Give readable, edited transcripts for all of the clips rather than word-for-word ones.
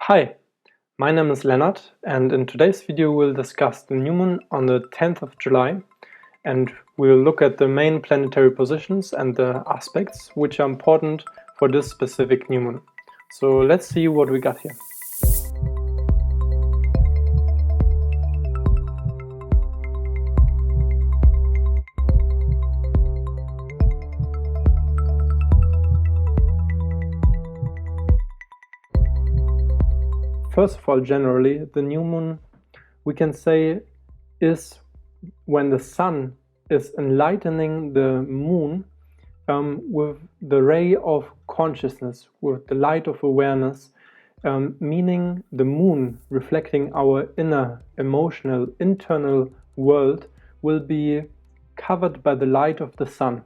Hi, my name is Lennart, and in today's video we'll discuss the new moon on the 10th of July, and we'll look at the main planetary positions and the aspects which are important for this specific new moon. So let's see what we got here. First of all, generally, the new moon, we can say, is when the sun is enlightening the moon with the ray of consciousness, with the light of awareness, meaning the moon reflecting our inner, emotional, internal world will be covered by the light of the sun.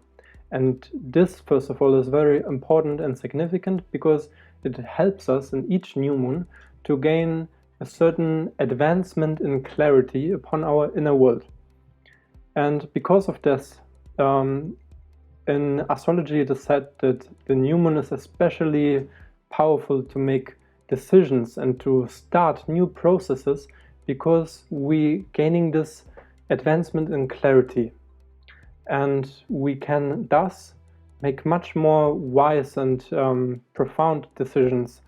And this, first of all, is very important and significant because it helps us in each new moon to gain a certain advancement in clarity upon our inner world. And because of this, in astrology it is said that the new moon is especially powerful to make decisions and to start new processes because we gaining this advancement in clarity. And we can thus make much more wise and profound decisions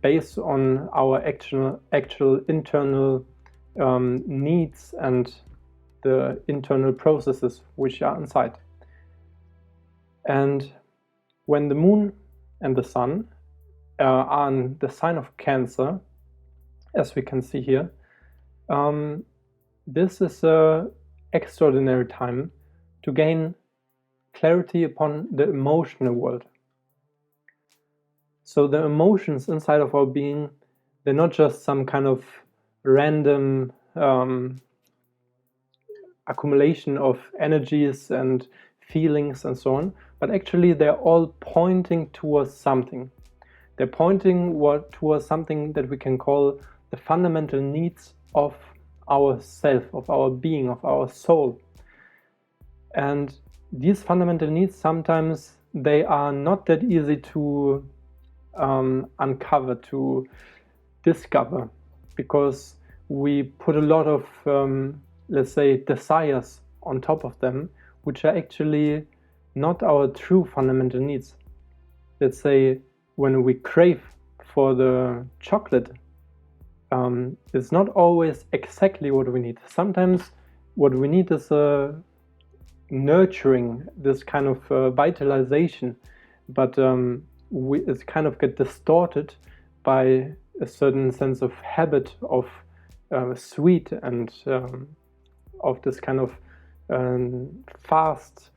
based on our actual internal needs and the internal processes which are inside. And when the moon and the sun are in the sign of Cancer, as we can see here, this is an extraordinary time to gain clarity upon the emotional world. So the emotions inside of our being, they're not just some kind of random accumulation of energies and feelings and so on, but actually they're all pointing towards something. They're pointing towards something that we can call the fundamental needs of our self, of our being, of our soul. And these fundamental needs, sometimes they are not that easy to uncover, to discover, because we put a lot of, let's say, desires on top of them, which are actually not our true fundamental needs. Let's say when we crave for the chocolate, it's not always exactly what we need. Sometimes what we need is nurturing, this kind of vitalization, but it's kind of get distorted by a certain sense of habit of sweet and of this kind of fast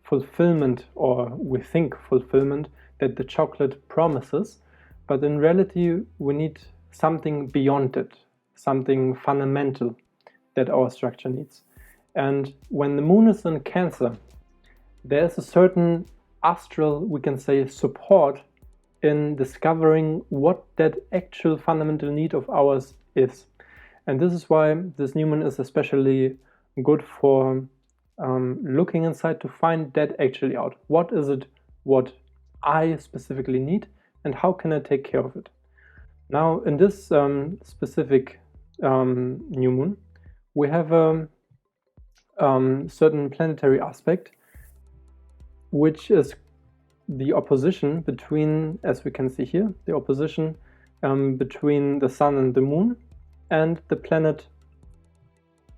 fulfillment, or we think fulfillment, that the chocolate promises. But in reality, we need something beyond it, something fundamental that our structure needs. And when the moon is in Cancer, there's a certain astral, we can say, support in discovering what that actual fundamental need of ours is. And this is why this new moon is especially good for looking inside to find that actually out. What is it what I specifically need, and how can I take care of it? Now, in this specific new moon, we have a certain planetary aspect, which is the opposition between, as we can see here, the opposition between the sun and the moon and the planet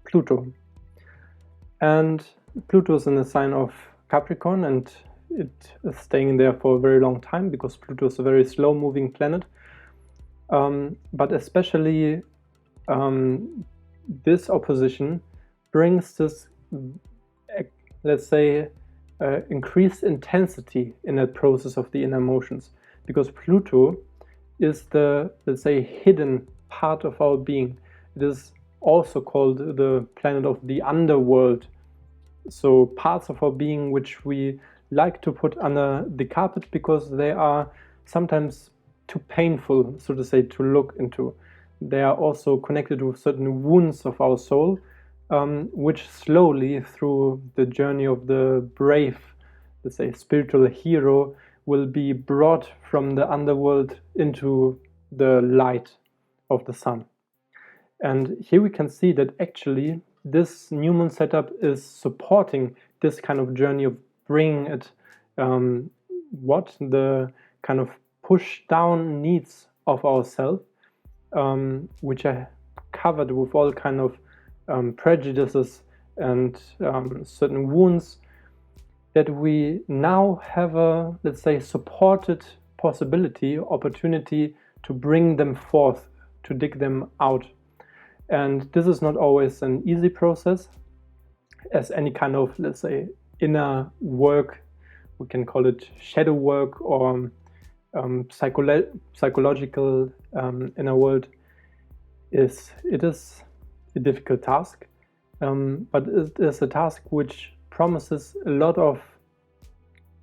Pluto. And Pluto is in the sign of Capricorn, and it is staying there for a very long time because Pluto is a very slow-moving planet. But especially this opposition brings this, let's say, increased intensity in that process of the inner emotions, because Pluto is the, let's say, hidden part of our being. It is also called the planet of the underworld. So parts of our being which we like to put under the carpet because they are sometimes too painful, so to say, to look into. They are also connected with certain wounds of our soul, which slowly, through the journey of the brave, let's say, spiritual hero, will be brought from the underworld into the light of the sun. And here we can see that actually this new moon setup is supporting this kind of journey of bringing it, the kind of push down needs of ourselves, which are covered with all kind of prejudices and certain wounds, that we now have a, let's say, supported opportunity to bring them forth, to dig them out. And this is not always an easy process, as any kind of, let's say, inner work, we can call it shadow work or psychological inner world, it is a difficult task, but it is a task which promises a lot of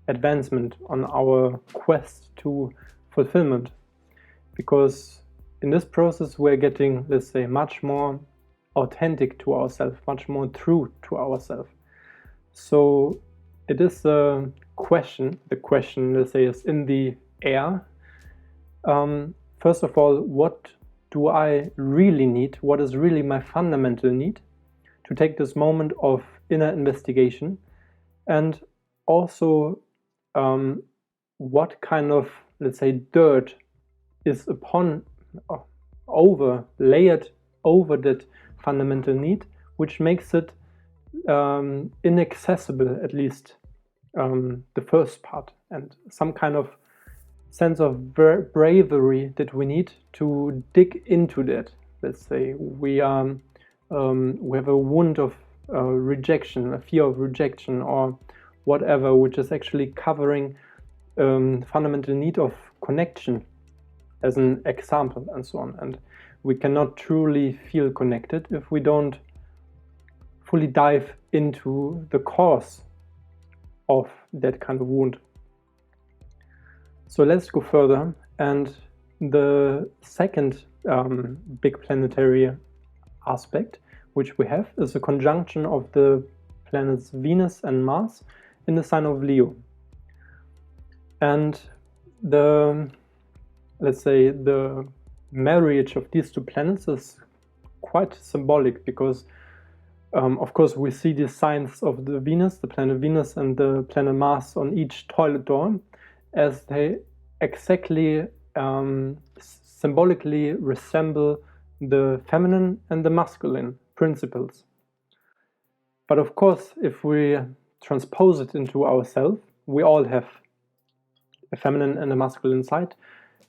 advancement on our quest to fulfillment, because in this process we're getting, let's say, much more authentic to ourselves, much more true to ourselves. So it is a question, the question, let's say, is in the air. First of all, what do I really need? What is really my fundamental need? To take this moment of inner investigation, and also what kind of, let's say, dirt is layered over that fundamental need, which makes it inaccessible, at least the first part, and some kind of sense of bravery that we need to dig into that. Let's say we have a wound of rejection, a fear of rejection, or whatever, which is actually covering fundamental need of connection, as an example, and so on. And we cannot truly feel connected if we don't fully dive into the cause of that kind of wound. So let's go further. And the second big planetary aspect which we have is a conjunction of the planets Venus and Mars in the sign of Leo. And let's say the marriage of these two planets is quite symbolic, because of course we see the signs of the planet Venus and the planet Mars on each toilet door, as they exactly symbolically resemble the feminine and the masculine principles. But of course, if we transpose it into ourselves, we all have a feminine and a masculine side,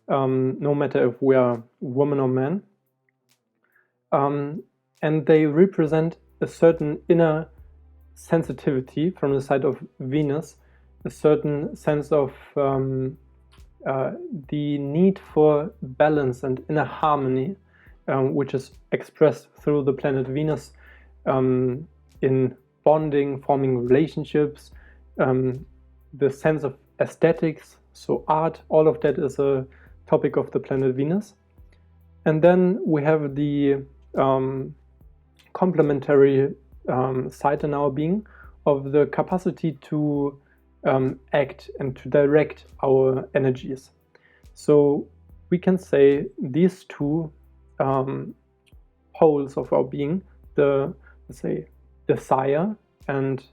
no matter if we are woman or man. And they represent a certain inner sensitivity from the side of Venus, a certain sense of the need for balance and inner harmony, which is expressed through the planet Venus in bonding, forming relationships, the sense of aesthetics, so art, all of that is a topic of the planet Venus. And then we have the complementary side in our being of the capacity to act and to direct our energies. So we can say these two poles of our being, the, let's say, desire and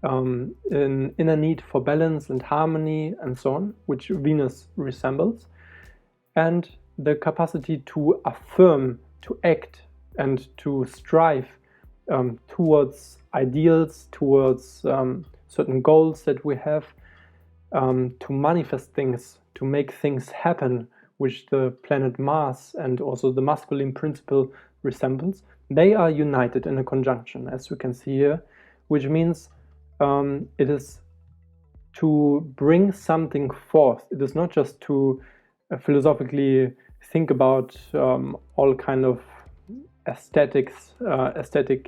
an inner need for balance and harmony and so on, which Venus resembles, and the capacity to affirm, to act, and to strive towards ideals, towards certain goals that we have, to manifest things, to make things happen, which the planet Mars and also the masculine principle resembles. They are united in a conjunction, as we can see here, which means it is to bring something forth. It is not just to philosophically think about all kind of aesthetic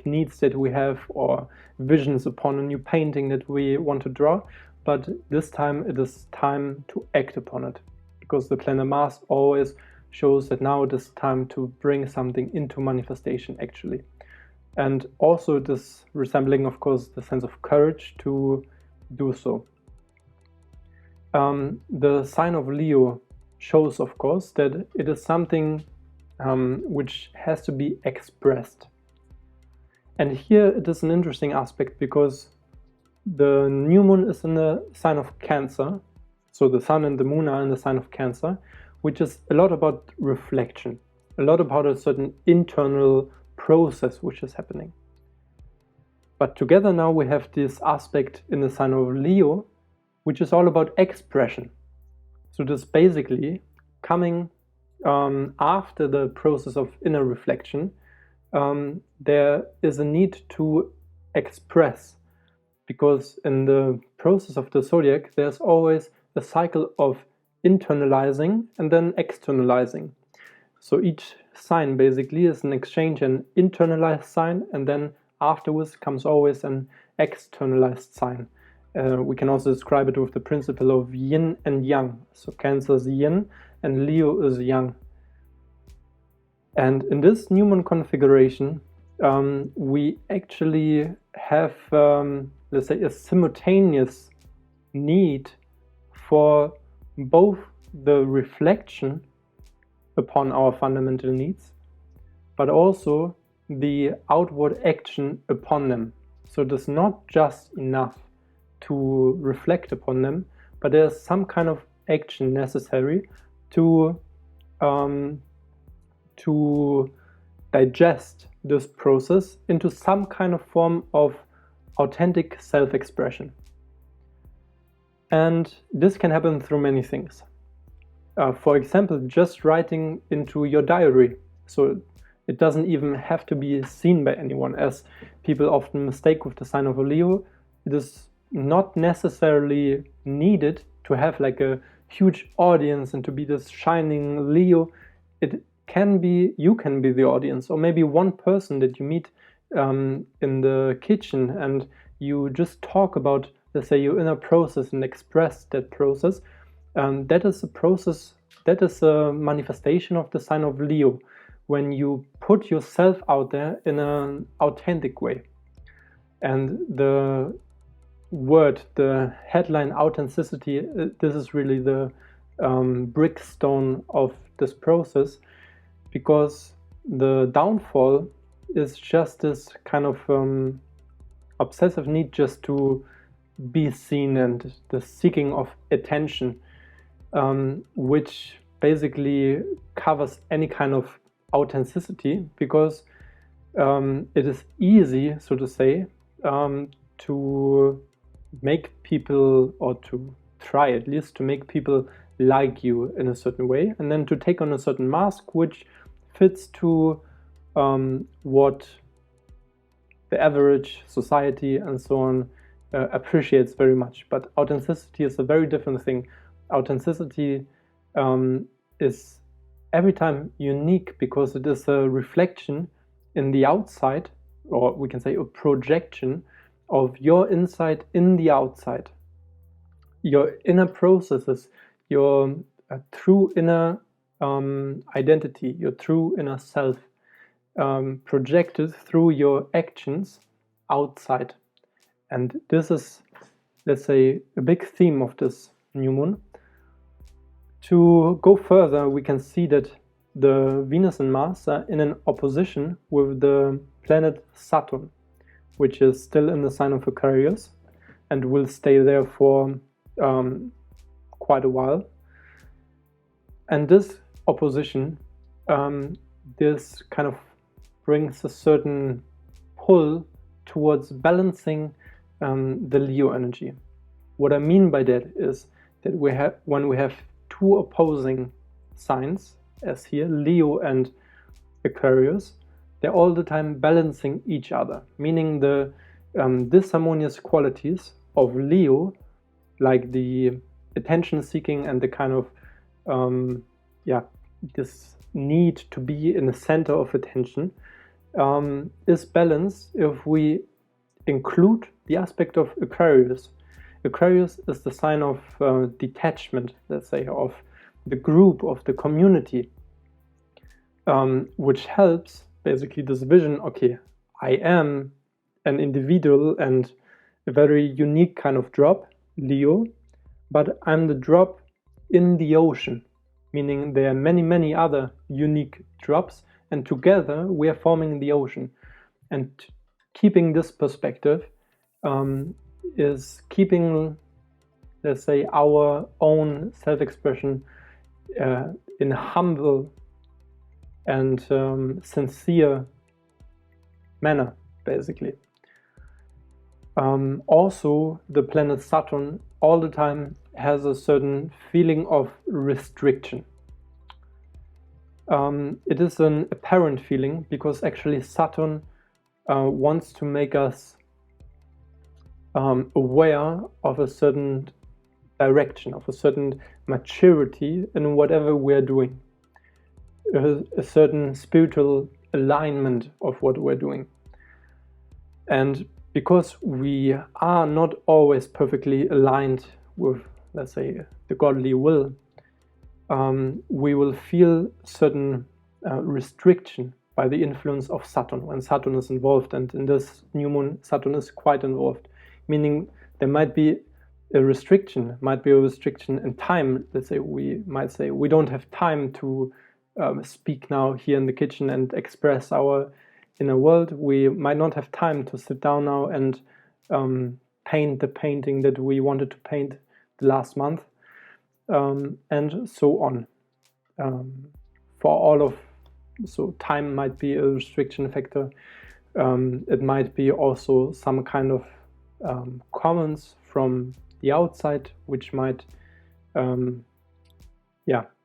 needs that we have, or visions upon a new painting that we want to draw, but this time it is time to act upon it, because the planet Mars always shows that now it is time to bring something into manifestation, actually. And also it is resembling, of course, the sense of courage to do so. The sign of Leo shows, of course, that it is something which has to be expressed. And here it is an interesting aspect, because the new moon is in the sign of Cancer, so the sun and the moon are in the sign of Cancer, which is a lot about reflection, a lot about a certain internal process which is happening. But together now we have this aspect in the sign of Leo, which is all about expression. So this basically coming after the process of inner reflection, there is a need to express, because in the process of the zodiac there's always a cycle of internalizing and then externalizing. So each sign basically is an exchange, an internalized sign, and then afterwards comes always an externalized sign. We can also describe it with the principle of yin and yang. So Cancer is yin and Leo is yang. And in this new moon configuration, we actually have, let's say, a simultaneous need for both the reflection upon our fundamental needs, but also the outward action upon them. So it is not just enough to reflect upon them, but there's some kind of action necessary to digest this process into some kind of form of authentic self-expression. And this can happen through many things. For example, just writing into your diary. So it doesn't even have to be seen by anyone, as people often mistake with the sign of a Leo. It is not necessarily needed to have like a huge audience and to be this shining Leo. It can be, you can be the audience, or maybe one person that you meet in the kitchen, and you just talk about, let's say, your inner process and express that process. That is a process, that is a manifestation of the sign of Leo, when you put yourself out there in an authentic way. And the word, the headline authenticity, this is really the brickstone of this process, because the downfall is just this kind of obsessive need just to be seen, and the seeking of attention, which basically covers any kind of authenticity, because it is easy, so to say, to make people, or to try at least to make people like you in a certain way, and then to take on a certain mask which fits to what the average society and so on appreciates very much. But authenticity is a very different thing. Authenticity is every time unique, because it is a reflection in the outside, or we can say a projection of your inside in the outside. Your inner processes, your true inner identity, your true inner self, projected through your actions outside. And this is, let's say, a big theme of this new moon. To go further, we can see that the Venus and Mars are in an opposition with the planet Saturn, which is still in the sign of Aquarius and will stay there for quite a while. And this opposition, this kind of brings a certain pull towards balancing the Leo energy. What I mean by that is that when we have two opposing signs, as here, Leo and Aquarius, they're all the time balancing each other, meaning the disharmonious qualities of Leo, like the attention seeking and the kind of this need to be in the center of attention, is balanced if we include the aspect of Aquarius. Aquarius is the sign of detachment, let's say, of the group, of the community, which helps basically this vision, okay, I am an individual and a very unique kind of drop, Leo, but I'm the drop in the ocean. meaning there are many other unique drops, and together we are forming the ocean. And keeping this perspective is keeping, let's say, our own self-expression in humble and sincere manner, basically. Also, the planet Saturn all the time has a certain feeling of restriction. It is an apparent feeling because actually Saturn wants to make us aware of a certain direction, of a certain maturity in whatever we're doing, a certain spiritual alignment of what we're doing. And because we are not always perfectly aligned with, let's say, the godly will, we will feel certain restriction by the influence of Saturn when Saturn is involved. And in this new moon, Saturn is quite involved, meaning there might be a restriction in time. Let's say we might say we don't have time to speak now here in the kitchen and express our inner world. We might not have time to sit down now and paint the painting that we wanted to paint the last month, and so on. For all of, so time might be a restriction factor. It might be also some kind of comments from the outside, which might,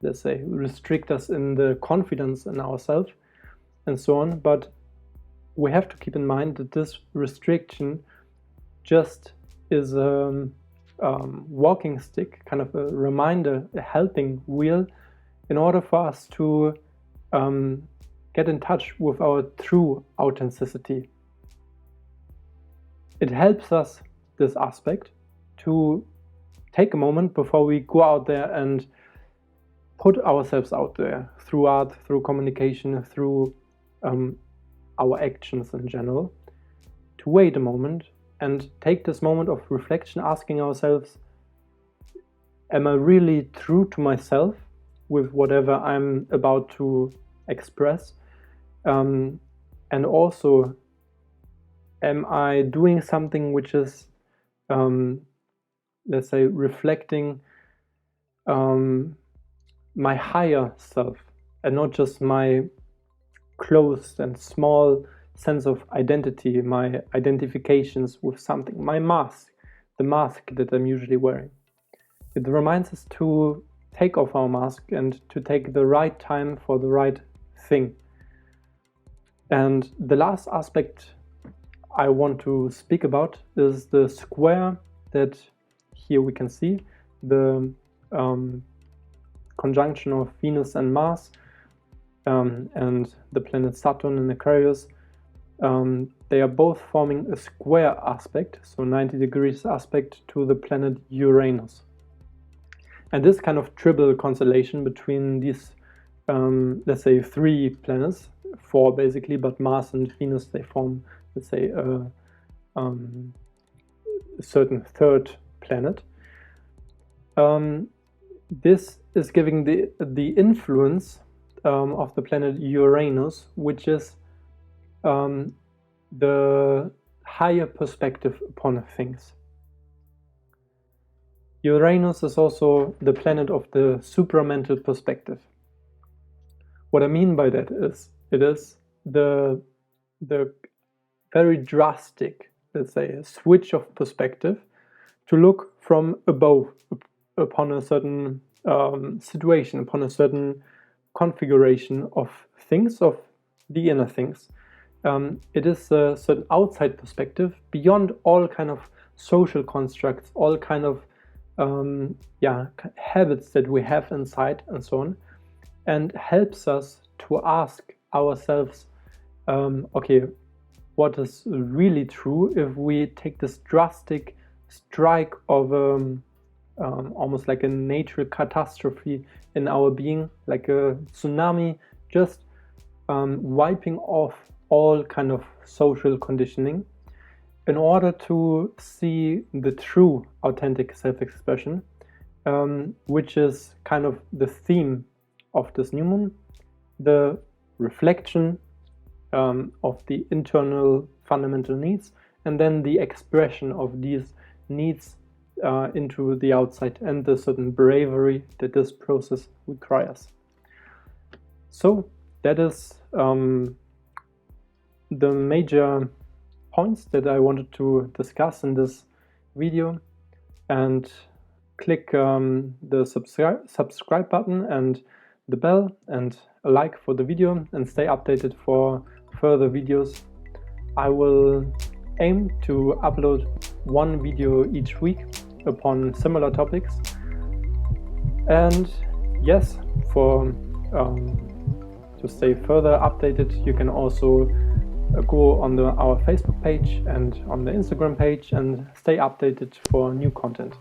let's say, restrict us in the confidence in ourselves and so on. But we have to keep in mind that this restriction just is a walking stick, kind of a reminder, a helping wheel, in order for us to get in touch with our true authenticity. It helps us, this aspect, to take a moment before we go out there and put ourselves out there through art, through communication, through our actions in general, to wait a moment and take this moment of reflection, asking ourselves, am I really true to myself with whatever I'm about to express? And also, am I doing something which is, let's say, reflecting my higher self and not just my closed and small sense of identity, my identifications with something, my mask, the mask that I'm usually wearing. It reminds us to take off our mask and to take the right time for the right thing. And the last aspect I want to speak about is the square that here we can see, the conjunction of Venus and Mars, and the planet Saturn in Aquarius. They are both forming a square aspect, so 90 degrees aspect to the planet Uranus. And this kind of triple constellation between these, let's say, three planets, four basically, but Mars and Venus, they form, let's say, a certain third planet. This is giving the influence of the planet Uranus, which is the higher perspective upon things. Uranus is also the planet of the supramental perspective. What I mean by that is, it is the very drastic, let's say, switch of perspective to look from above upon a certain situation, upon a certain configuration of things, of the inner things. It is a certain outside perspective beyond all kind of social constructs, all kind of habits that we have inside and so on, and helps us to ask ourselves, okay, what is really true if we take this drastic strike of almost like a natural catastrophe in our being, like a tsunami, just wiping off all kind of social conditioning, in order to see the true authentic self-expression, which is kind of the theme of this new moon, the reflection of the internal fundamental needs, and then the expression of these needs into the outside, and the certain bravery that this process requires. So that is the major points that I wanted to discuss in this video. And click the subscribe button and the bell and a like for the video, and stay updated for further videos. I will aim to upload one video each week upon similar topics. And yes, for to stay further updated, you can also go on our Facebook page and on the Instagram page and stay updated for new content.